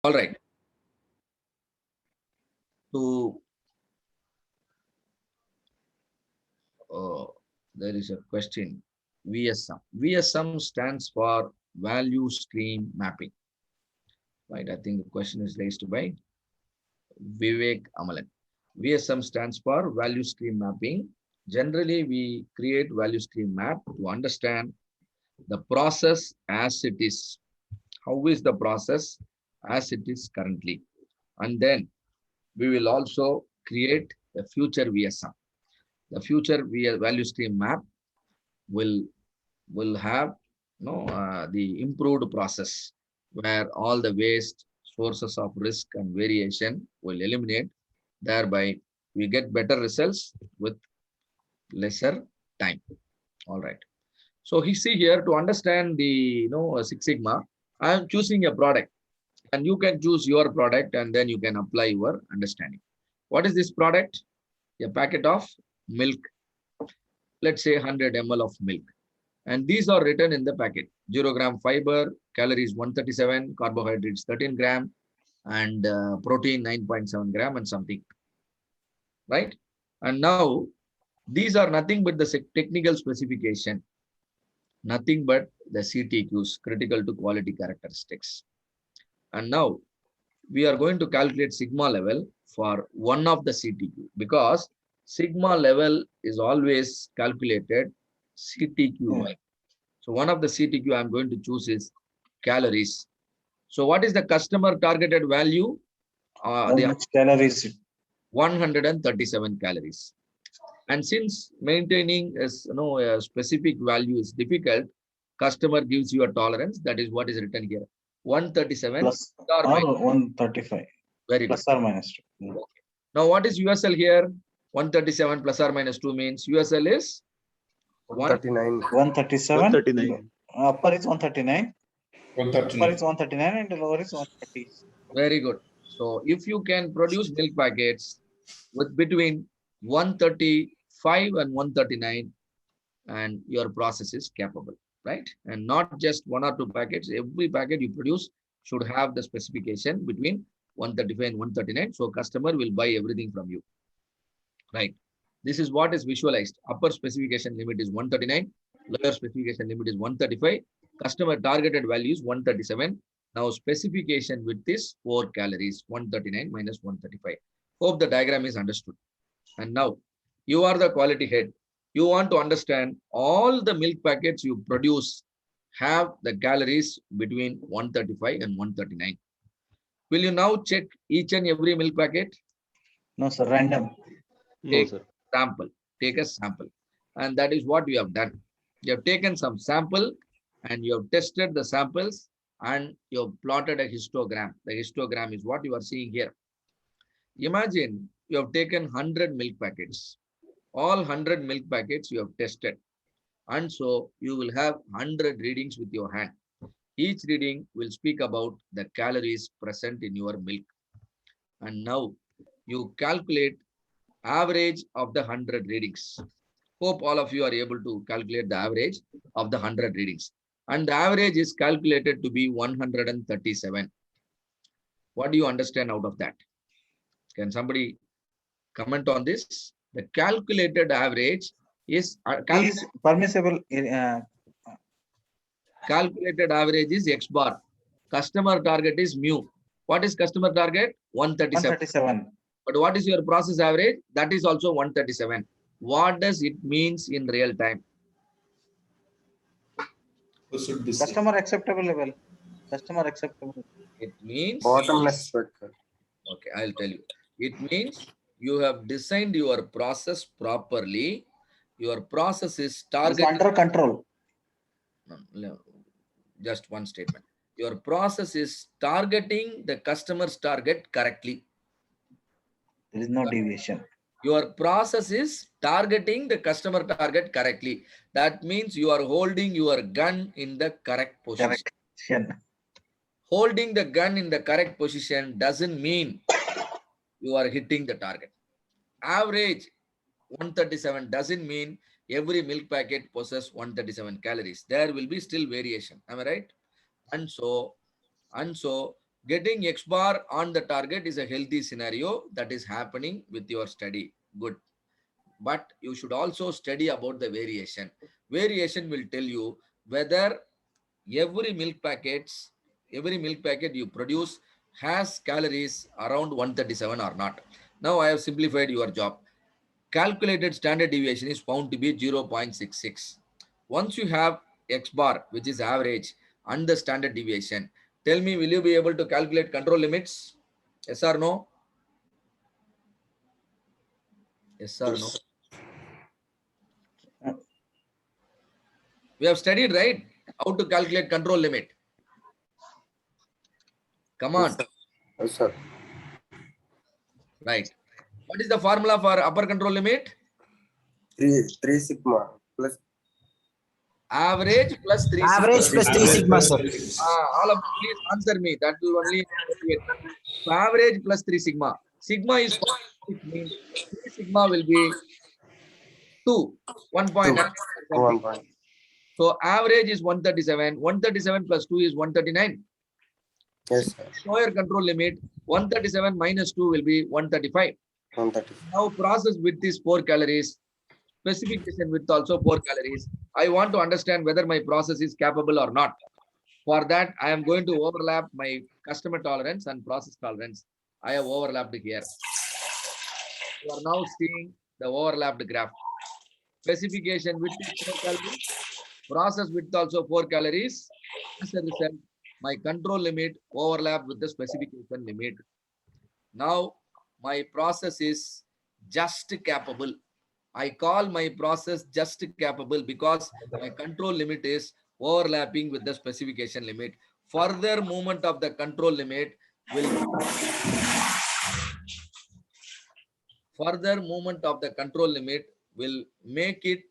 All right. So there is a question. VSM. VSM stands for value stream mapping. Right. I think the question is raised by Vivek Amalan. VSM stands for value stream mapping. Generally, we create value stream map to understand the process as it is. How is the process as it is currently? And then we will also create a future VSM. The future value stream map will have the improved process where all the waste sources of risk and variation will eliminate. Thereby, we get better results with lesser time. All right. So he see here to understand the Six Sigma. I am choosing a product, and you can choose your product, and then you can apply your understanding. What is this product? A packet of milk. Let's say 100 ml of milk. And these are written in the packet. 0 gram fiber, calories 137, carbohydrates 13 gram, and protein 9.7 gram and something. Right? And now, these are nothing but the technical specification. Nothing but the CTQs, critical to quality characteristics. And now, we are going to calculate sigma level for one of the CTQ because sigma level is always calculated CTQ. So one of the CTQ I'm going to choose is calories. So what is the customer targeted value? How much calories? 137 calories. And since maintaining a specific value is difficult, customer gives you a tolerance. That is what is written here. 137 plus or 135. Very plus good. Or minus 2. Okay. Now what is USL here? 137 plus or minus 2 means USL is 139. 137. 139. Upper is 139. 139. Upper is 139 and the lower is 130. Very good. So if you can produce milk packets with between 135 and 139, and your process is capable, right? And not just 1 or 2 packets. Every packet you produce should have the specification between 135 and 139. So customer will buy everything from you, right? This is what is visualized. Upper specification limit is 139. Lower specification limit is 135. Customer targeted value is 137. Now specification width is 4 calories, 139 minus 135. Hope the diagram is understood. And now you are the quality head. You want to understand all the milk packets you produce have the calories between 135 and 139. Will you now check each and every milk packet? No, sir. Random. No, sir. Sample. Take a sample. And that is what we have done. You have taken some sample and you have tested the samples and you have plotted a histogram. The histogram is what you are seeing here. Imagine you have taken 100 milk packets. All 100 milk packets you have tested. And so you will have 100 readings with your hand. Each reading will speak about the calories present in your milk. And now you calculate average of the 100 readings. Hope all of you are able to calculate the average of the 100 readings. And the average is calculated to be 137. What do you understand out of that? Can somebody comment on this? The calculated average is permissible. Calculated average is X bar. Customer target is mu. What is customer target? 137. But what is your process average? That is also 137. What does it means in real time? Customer acceptable level. Customer acceptable. It means Bottomless pit. okay, I'll tell you. It means you have designed your process properly. Your process is targeted. It's under control. No, just one statement. Your process is targeting the customer's target correctly. There is no deviation. Your process is targeting the customer target correctly. That means you are holding your gun in the correct position. Correct. Holding the gun in the correct position doesn't mean you are hitting the target. Average 137 doesn't mean every milk packet possesses 137 calories. There will be still variation. Am I right? And so Getting X bar on the target is a healthy scenario that is happening with your study. Good. But you should also study about the variation. Variation will tell you whether every milk packet you produce has calories around 137 or not. Now I have simplified your job. Calculated standard deviation is found to be 0.66. Once you have X bar, which is average, and the standard deviation, tell me, will you be able to calculate control limits? Yes or no? Yes or no? Yes. We have studied, right? How to calculate control limit. Come Yes, on. sir. Yes, sir. Right. What is the formula for upper control limit? 3 sigma plus Average plus 3 sigma. Average plus 3 sigma, sir. All of you, please answer me. That will only motivate. So average plus 3 sigma. Sigma is 0.6, means 3 sigma will be 2, 1.9. 1 point. So average is 137. 137 plus 2 is 139. Yes, sir. Lower control limit, 137 minus 2 will be 135. 130. Now process width is 4 calories. Specification width also 4 calories. I want to understand whether my process is capable or not. For that, I am going to overlap my customer tolerance and process tolerance. I have overlapped here. You are now seeing the overlapped graph. Specification width is 4 calories. Process width also 4 calories. As a result, my control limit overlap with the specification limit. Now, my process is just capable. I call my process just capable because my control limit is overlapping with the specification limit. Further movement of the control limit will make it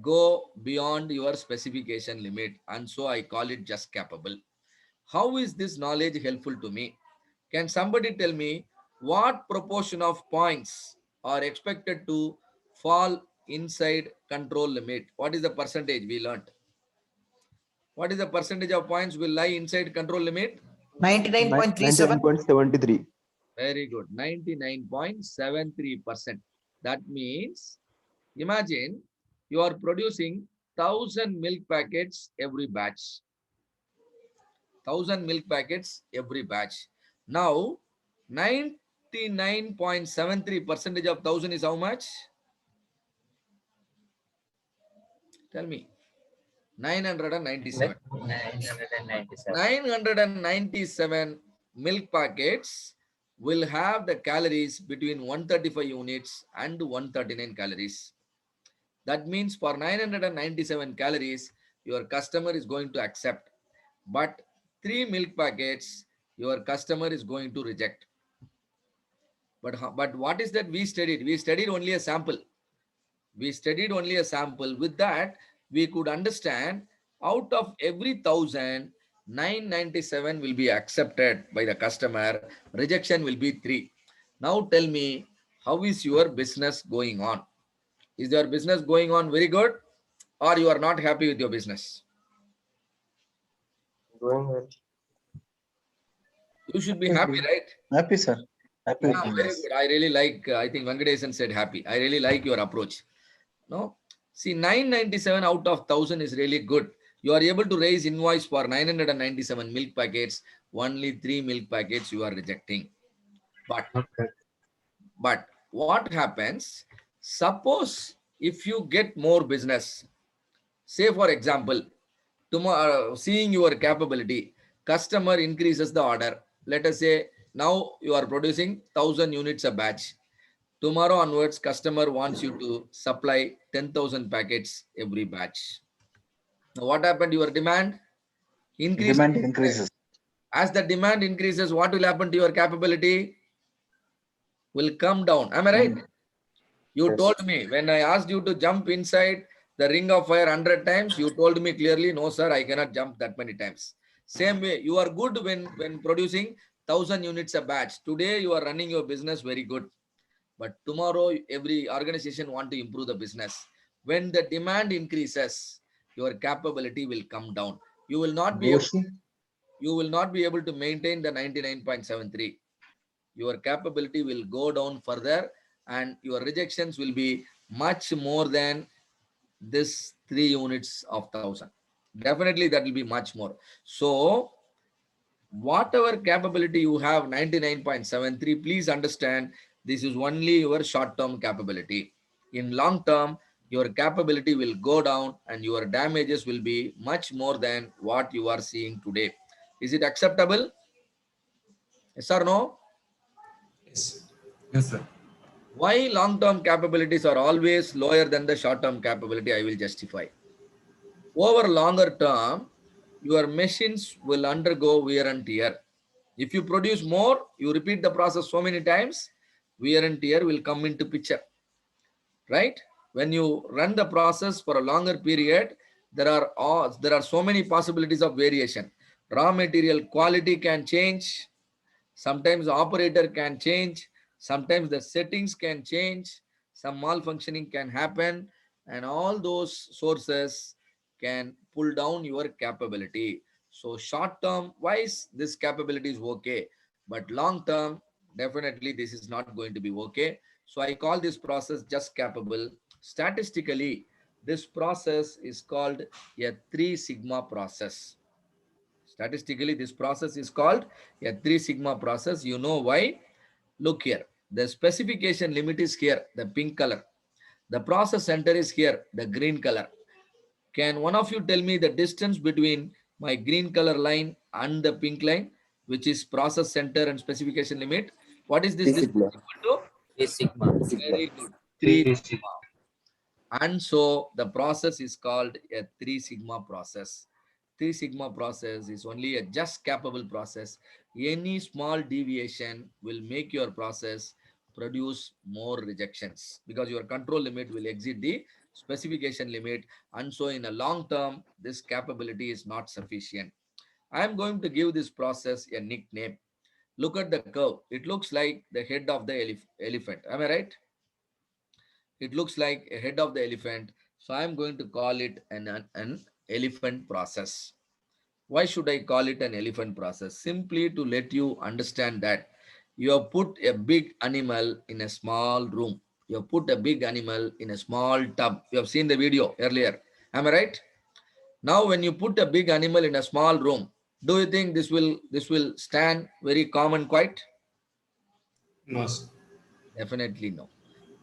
go beyond your specification limit, and so I call it just capable. How is this knowledge helpful to me? Can somebody tell me what proportion of points are expected to fall inside control limit? What is the percentage we learned? What is the percentage of points will lie inside control limit? 99.37. 99.73. Very good. 99.73%. That means, imagine you are producing 1000 milk packets every batch. 1000 milk packets every batch. Now, 99.73% of 1000 is how much? Tell me. 997. 997. 997 milk packets will have the calories between 135 units and 139 calories. That means for 997 calories, your customer is going to accept. But 3 milk packets, your customer is going to reject. But what is that we studied? We studied only a sample. With that, we could understand out of every 1000, 997 will be accepted by the customer. Rejection will be 3. Now tell me, how is your business going on? Is your business going on very good, or you are not happy with your business? Going well. You should be happy, right? Happy, sir. Happy. Yeah, very good. I really like, I think Venkatesan said happy. I really like your approach. No, see, 997 out of 1000 is really good. You are able to raise invoice for 997 milk packets. Only 3 milk packets you are rejecting. But what happens? Suppose if you get more business, say for example, tomorrow, seeing your capability, customer increases the order. Let us say now you are producing 1000 units a batch. Tomorrow onwards, customer wants you to supply 10,000 packets every batch. Now, what happened? Your demand increases. Demand increases. As the demand increases, what will happen to your capability? Will come down. Am I right? You Yes. told me when I asked you to jump inside the ring of fire 100 times, you told me clearly, no, sir, I cannot jump that many times. Same way, you are good when producing 1000 units a batch. Today, you are running your business very good. But tomorrow, every organization want to improve the business. When the demand increases, your capability will come down. You will not be able, you will not be able to maintain the 99.73. Your capability will go down further and your rejections will be much more than this 3 units of 1000. Definitely that will be much more. So whatever capability you have 99.73, please understand this is only your short-term capability. In long term, your capability will go down and your damages will be much more than what you are seeing today. Is it acceptable? Yes or no? Yes. Yes, sir. Why long-term capabilities are always lower than the short-term capability, I will justify. Over longer term, your machines will undergo wear and tear. If you produce more, you repeat the process so many times, wear and tear will come into picture, right? When you run the process for a longer period, there are so many possibilities of variation. Raw material quality can change. Sometimes the operator can change. Sometimes the settings can change. Some malfunctioning can happen, and all those sources can pull down your capability. So short term wise, this capability is okay, but long term, definitely this is not going to be okay. So I call this process just capable. Statistically, this process is called a 3 sigma process. Statistically, this process is called a 3 sigma process. You know why? Look here. The specification limit is here, the pink color. The process center is here, the green color. Can one of you tell me the distance between my green color line and the pink line, which is process center and specification limit? What is this 3 distance sigma. equal to? 3 sigma. 3 sigma. Very good. 3 sigma. And so the process is called a 3 sigma process. 3 sigma process is only a just capable process. Any small deviation will make your process produce more rejections because your control limit will exceed the specification limit. And so in a long term, this capability is not sufficient. I am going to give this process a nickname. Look at the curve. It looks like the head of the elephant. Am I right? It looks like a head of the elephant. So I'm going to call it an elephant process. Why should I call it an elephant process? Simply to let you understand that you have put a big animal in a small room. You have put a big animal in a small tub. You have seen the video earlier. Am I right? Now, when you put a big animal in a small room, do you think this will stand very calm and quiet? No, sir. Definitely no.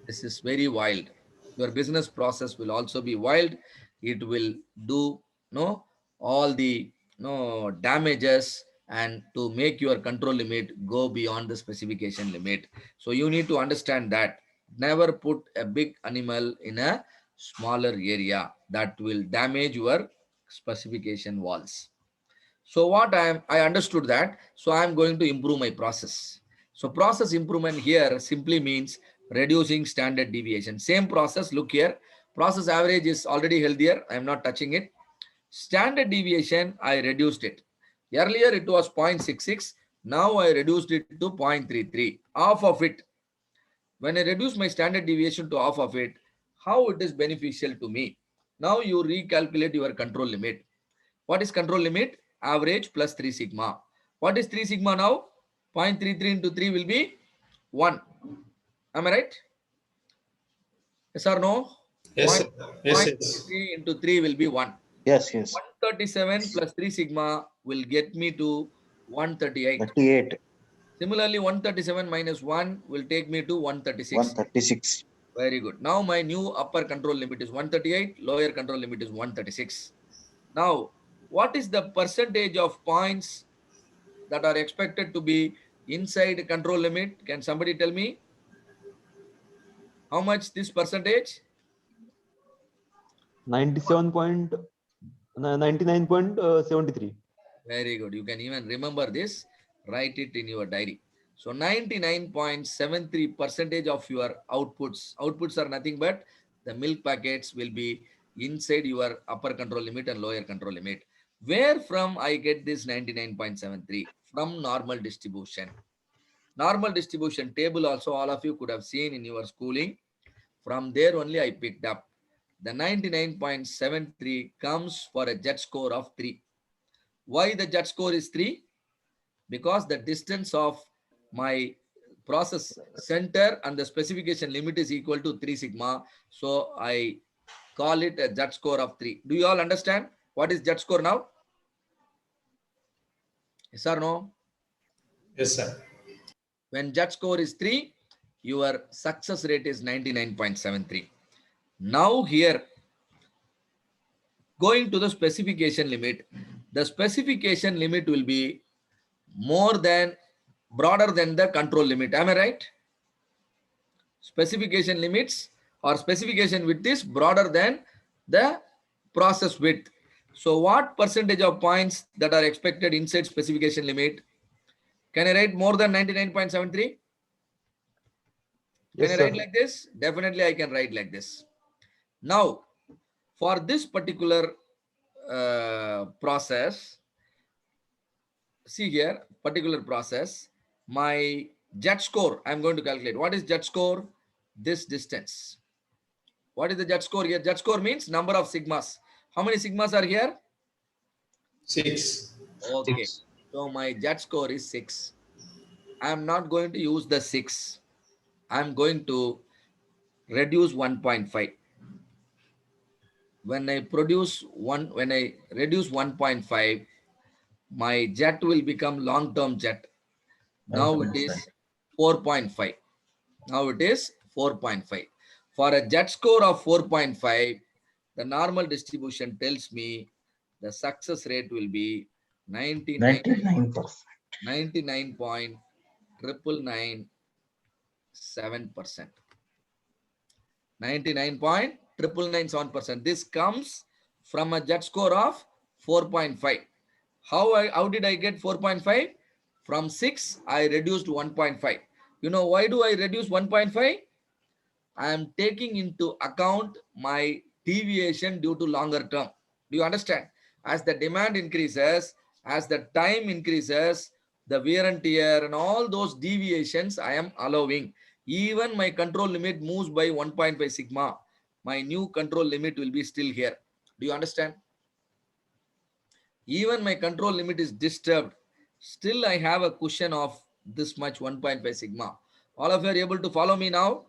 This is very wild. Your business process will also be wild. It will do no all the no damages and to make your control limit go beyond the specification limit. So you need to understand that never put a big animal in a smaller area that will damage your specification walls. So what I understood that. So I'm going to improve my process. So process improvement here simply means reducing standard deviation. Same process, look here. Process average is already healthier. I'm not touching it. Standard deviation, I reduced it. Earlier it was 0.66. Now I reduced it to 0.33. Half of it. When I reduce my standard deviation to half of it, how it is beneficial to me? Now you recalculate your control limit. What is control limit? Average plus 3 sigma. What is 3 sigma now? 0.33 into 3 will be 1. Am I right? Yes or no? Yes, sir. Yes, yes. 0.33 into 3 will be 1. Yes, yes. 137 plus 3 sigma will get me to 138. 38, Similarly, 137 minus 1 will take me to 136. 136. Very good. Now my new upper control limit is 138, lower control limit is 136. Now, what is the percentage of points that are expected to be inside control limit? Can somebody tell me how much this percentage? 99.73. Very good. You can even remember this. Write it in your diary. So 99.73% of your outputs. Outputs are nothing but the milk packets will be inside your upper control limit and lower control limit. Where from I get this 99.73? From normal distribution. Normal distribution table also all of you could have seen in your schooling. From there only I picked up. The 99.73 comes for a jet score of 3. Why the judge score is 3? Because the distance of my process center and the specification limit is equal to 3 sigma. So I call it a judge score of 3. Do you all understand what is judge score now? Yes or no? Yes, sir. When judge score is 3, your success rate is 99.73. Now here, going to the specification limit, the specification limit will be broader than the control limit. Am I right? Specification limits or specification width is broader than the process width. So what percentage of points that are expected inside specification limit? Can I write more than 99.73? Can Yes, I sir. write like this? Definitely I can write like this. Now, for this particular process, see here, particular process, my judge score, I'm going to calculate. What is judge score? This distance. What is the judge score here? Judge score means number of sigmas. How many sigmas are here? 6. Okay. So my judge score is 6. I am not going to use the 6. I am going to reduce 1.5. When I reduce 1.5, my jet will become long-term jet. Now it is 4.5. Now it is 4.5. For a jet score of 4.5, the normal distribution tells me the success rate will be 99%. 99.9997%. 99.997%. This comes from a jet score of 4.5. How did I get 4.5? From 6, I reduced 1.5. You know why do I reduce 1.5? I am taking into account my deviation due to longer term. Do you understand? As the demand increases, as the time increases, the wear and tear and all those deviations I am allowing. Even my control limit moves by 1.5 sigma. My new control limit will be still here. Do you understand? Even my control limit is disturbed. Still I have a cushion of this much 1.5 sigma. All of you are able to follow me now?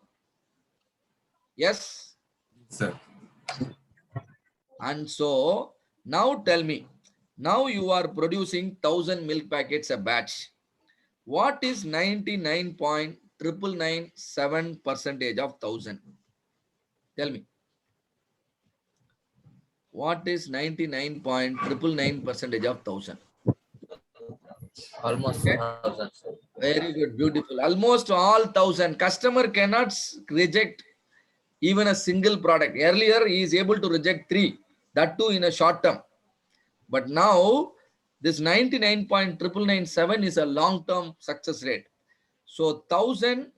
Yes? Sir. And so now tell me, now you are producing 1000 milk packets a batch. What is 99.9997% of 1000? Tell me. What is 99.999% of 1000? Almost Okay. 1000, sir. Very good, beautiful. Almost all 1000. Customer cannot reject even a single product. Earlier, he is able to reject 3, that too in a short term. But now, this 99.9997 is a long-term success rate. So 1000,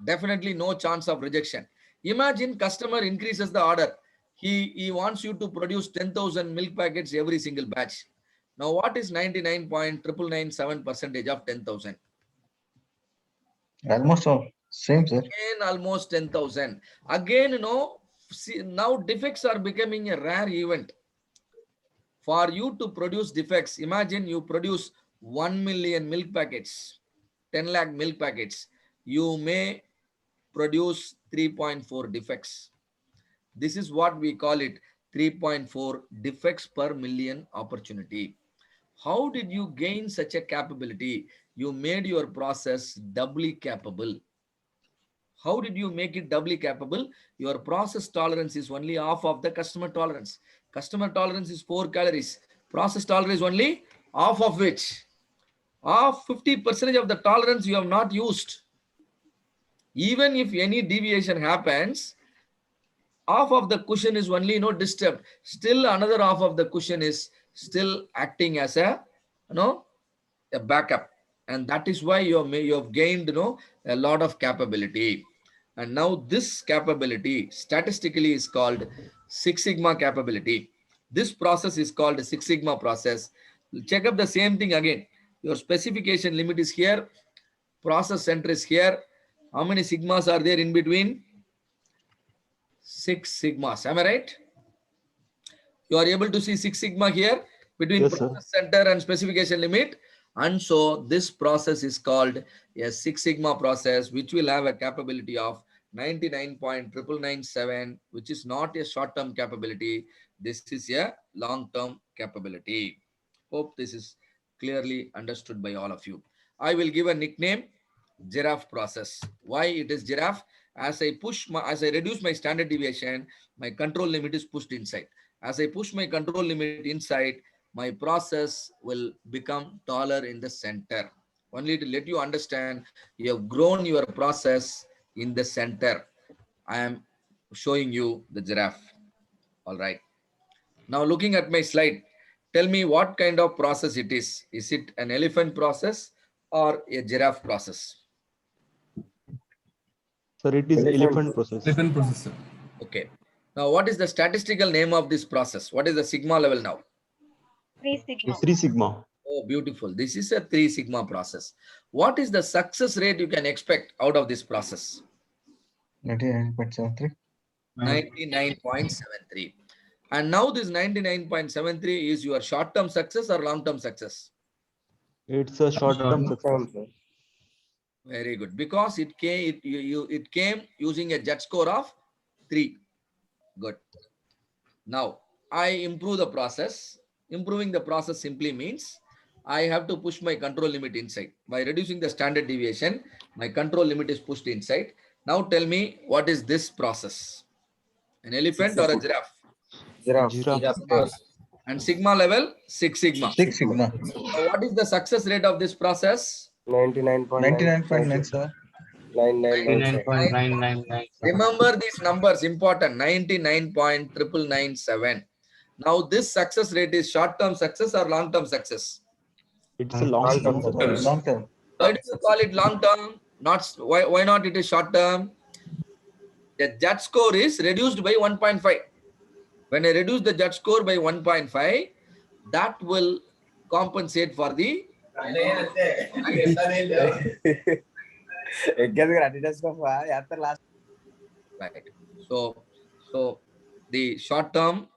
definitely no chance of rejection. Imagine customer increases the order. He wants you to produce 10,000 milk packets every single batch. Now, what is 99.997% of 10,000? Almost all. Same, sir. Again, almost 10,000. Again, see, now defects are becoming a rare event. For you to produce defects, imagine you produce 1 million milk packets, 10 lakh milk packets. You may produce 3.4 defects. This is what we call it, 3.4 defects per million opportunity. How did you gain such a capability? You made your process doubly capable. How did you make it doubly capable? Your process tolerance is only half of the customer tolerance. Customer tolerance is 4 calories. Process tolerance only half of which? Half 50% of the tolerance you have not used. Even if any deviation happens, half of the cushion is only disturbed. Still another half of the cushion is still acting as a a backup. And that is why you have gained a lot of capability. And now this capability statistically is called Six Sigma capability. This process is called Six Sigma process. Check up the same thing again. Your specification limit is here. Process center is here. How many sigmas are there in between? 6 sigmas. Am I right? You are able to see 6 sigma here between Yes, sir. process center and specification limit. And so this process is called a Six Sigma process, which will have a capability of 99.9997, which is not a short-term capability. This is a long-term capability. Hope this is clearly understood by all of you. I will give a nickname, giraffe process. Why it is giraffe? As I reduce my standard deviation, my control limit is pushed inside. As I push my control limit inside, my process will become taller in the center. Only to let you understand, you have grown your process in the center. I am showing you the giraffe. All right. Now looking at my slide, tell me what kind of process it is. Is it an elephant process or a giraffe process? Sir, it is Elephant. elephant process. Elephant processor. Okay. Now what is the statistical name of this process? What is the sigma level now? 3 sigma. 3 sigma. Oh, beautiful. This is a 3 sigma process. What is the success rate you can expect out of this process? 99.73. 99.73. And now this 99.73 is your short-term success or long-term success? It's a short-term success. Term, sir. Very good. Because it came using a jet score of 3. Good. Now, I improve the process. Improving the process simply means I have to push my control limit inside. By reducing the standard deviation, my control limit is pushed inside. Now tell me, what is this process? An elephant or a giraffe? Giraffe. Giraffe. And sigma level, 6 sigma. 6 sigma. So what is the success rate of this process? 99.97. 99.997. Remember these numbers, important, 99.997. Now this success rate is short-term success or long-term success? It's a long-term success. Long term. Why do you call it long-term? Why not it is short-term? The judge score is reduced by 1.5. When I reduce the judge score by 1.5, that will compensate for the right. So the short term